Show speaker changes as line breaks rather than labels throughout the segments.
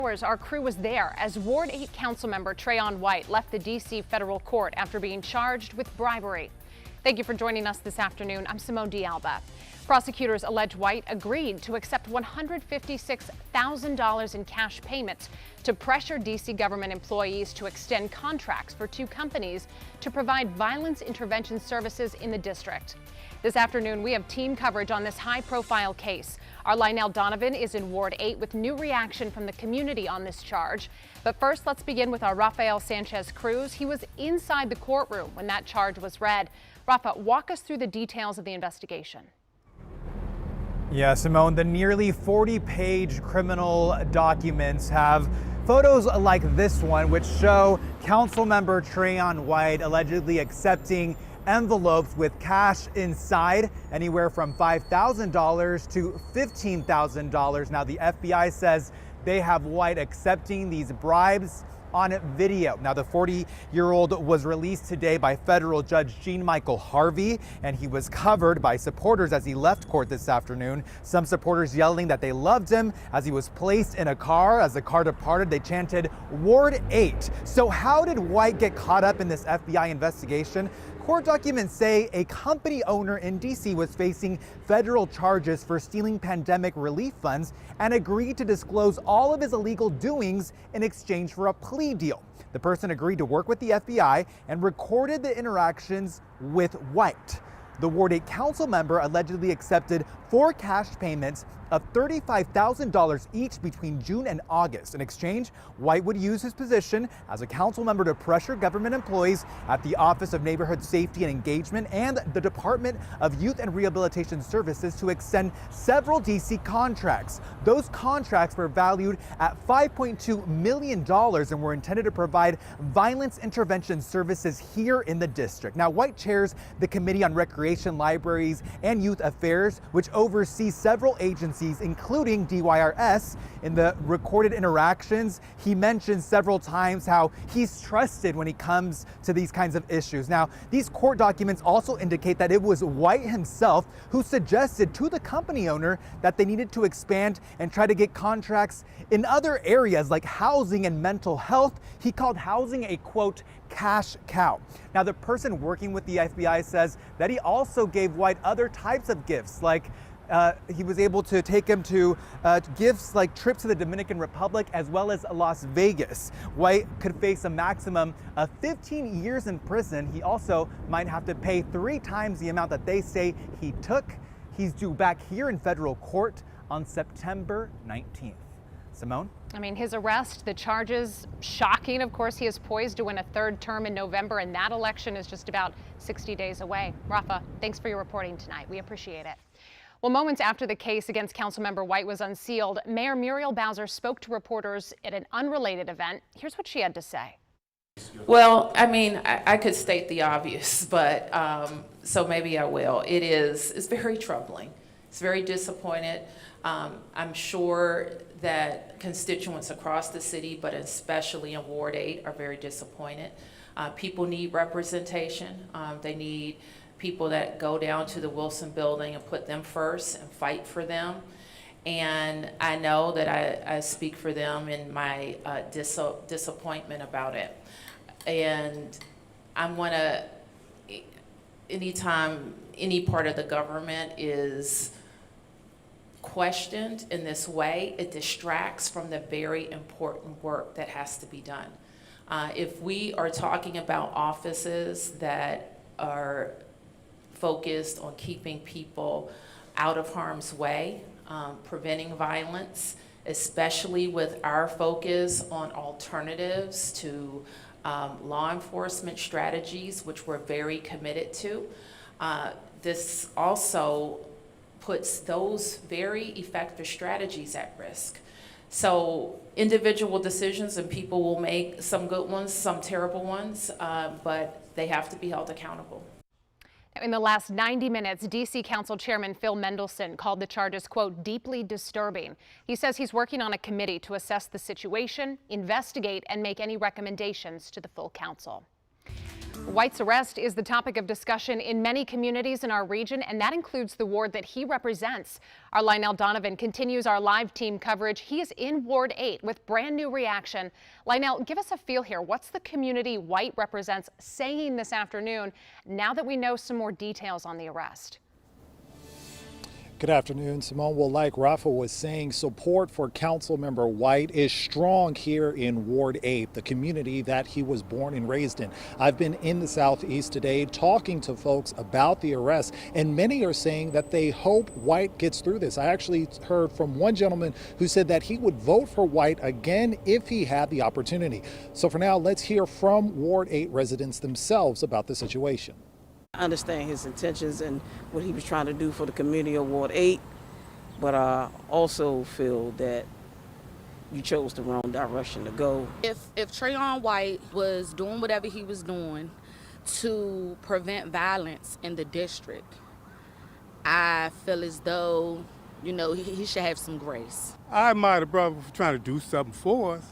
Our crew was there as Ward 8 Councilmember Trayon White left the D.C. federal court after being charged with bribery. Thank you for joining us this afternoon. I'm Simone D'Alba. Prosecutors allege White agreed to accept $156,000 in cash payments to pressure D.C. government employees to extend contracts for two companies to provide violence intervention services in the district. This afternoon, we have team coverage on this high-profile case. Our Lionel Donovan is in Ward 8 with new reaction from the community on this charge. But first, let's begin with our Rafael Sanchez-Cruz. He was inside the courtroom when that charge was read. Rafa, walk us through the details of the investigation.
Yeah, Simone, the nearly 40-page criminal documents have photos like this one, which show Councilmember Trayon White allegedly accepting envelopes with cash inside, anywhere from $5,000 to $15,000. Now, the FBI says they have White accepting these bribes on video. Now, the 40-year-old was released today by federal judge Jean Michael Harvey, and he was covered by supporters as he left court this afternoon. Some supporters yelling that they loved him as he was placed in a car. As the car departed, they chanted Ward 8. So how did White get caught up in this FBI investigation? Court documents say a company owner in D.C. was facing federal charges for stealing pandemic relief funds and agreed to disclose all of his illegal doings in exchange for a plea deal. The person agreed to work with the FBI and recorded the interactions with White. The Ward 8 council member allegedly accepted 4 cash payments of $35,000 each between June and August. In exchange, White would use his position as a council member to pressure government employees at the Office of Neighborhood Safety and Engagement and the Department of Youth and Rehabilitation Services to extend several D.C. contracts. Those contracts were valued at $5.2 million and were intended to provide violence intervention services here in the district. Now, White chairs the Committee on Recreation, Libraries, and Youth Affairs, which oversees several agencies, including DYRS. In the recorded interactions, he mentions several times how he's trusted when he comes to these kinds of issues. Now, these court documents also indicate that it was White himself who suggested to the company owner that they needed to expand and try to get contracts in other areas like housing and mental health. He called housing a, quote, cash cow. Now, the person working with the FBI says that he also gave White other types of gifts, like he was able to take him to gifts like trips to the Dominican Republic as well as Las Vegas. White could face a maximum of 15 years in prison. He also might have to pay 3 times the amount that they say he took. He's due back here in federal court on September 19th. Simone?
I mean, his arrest, the charges, shocking. Of course, he is poised to win a 3rd term in November, and that election is just about 60 days away. Rafa, thanks for your reporting tonight. We appreciate it. Well, moments after the case against Councilmember White was unsealed, Mayor Muriel Bowser spoke to reporters at an unrelated event. Here's what she had to say.
Well, I mean, I could state the obvious, but so maybe I will. It's very troubling. It's very disappointed. I'm sure that constituents across the city, but especially in Ward 8, are very disappointed. People need representation. They need people that go down to the Wilson building and put them first and fight for them. And I know that I speak for them in my disappointment about it. And I want to, anytime any part of the government is questioned in this way, it distracts from the very important work that has to be done. If we are talking about offices that are focused on keeping people out of harm's way, preventing violence, especially with our focus on alternatives to law enforcement strategies, which we're very committed to. This also puts those very effective strategies at risk. So individual decisions, and people will make some good ones, some terrible ones, but they have to be held accountable.
In the last 90 minutes, D.C. Council Chairman Phil Mendelson called the charges, quote, deeply disturbing. He says he's working on a committee to assess the situation, investigate, and make any recommendations to the full council. White's arrest is the topic of discussion in many communities in our region, and that includes the ward that he represents. Our Lionel Donovan continues our live team coverage. He is in Ward 8 with brand new reaction. Lionel, give us a feel here. What's the community White represents saying this afternoon now that we know some more details on the arrest?
Good afternoon, Simone. Well, like Rafa was saying, support for Councilmember White is strong here in Ward 8, the community that he was born and raised in. I've been in the Southeast today talking to folks about the arrest, and many are saying that they hope White gets through this. I actually heard from one gentleman who said that he would vote for White again if he had the opportunity. So for now, let's hear from Ward 8 residents themselves about the situation.
I understand his intentions and what he was trying to do for the community of Ward 8, but I also feel that you chose the wrong direction to go.
If Trayon White was doing whatever he was doing to prevent violence in the district, I feel as though, he should have some grace.
I admire the brother for trying to do something for us,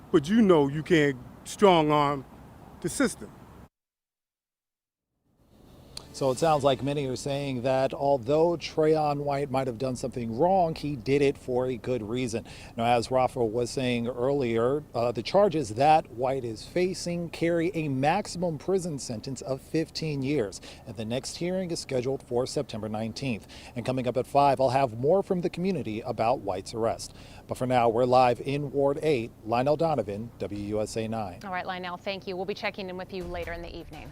but you can't strong arm the system.
So it sounds like many are saying that although Trayon White might have done something wrong, he did it for a good reason. Now, as Rafa was saying earlier, the charges that White is facing carry a maximum prison sentence of 15 years. And the next hearing is scheduled for September 19th. And coming up at 5, I'll have more from the community about White's arrest. But for now, we're live in Ward 8. Lionel Donovan, WUSA 9.
All right, Lionel, thank you. We'll be checking in with you later in the evening.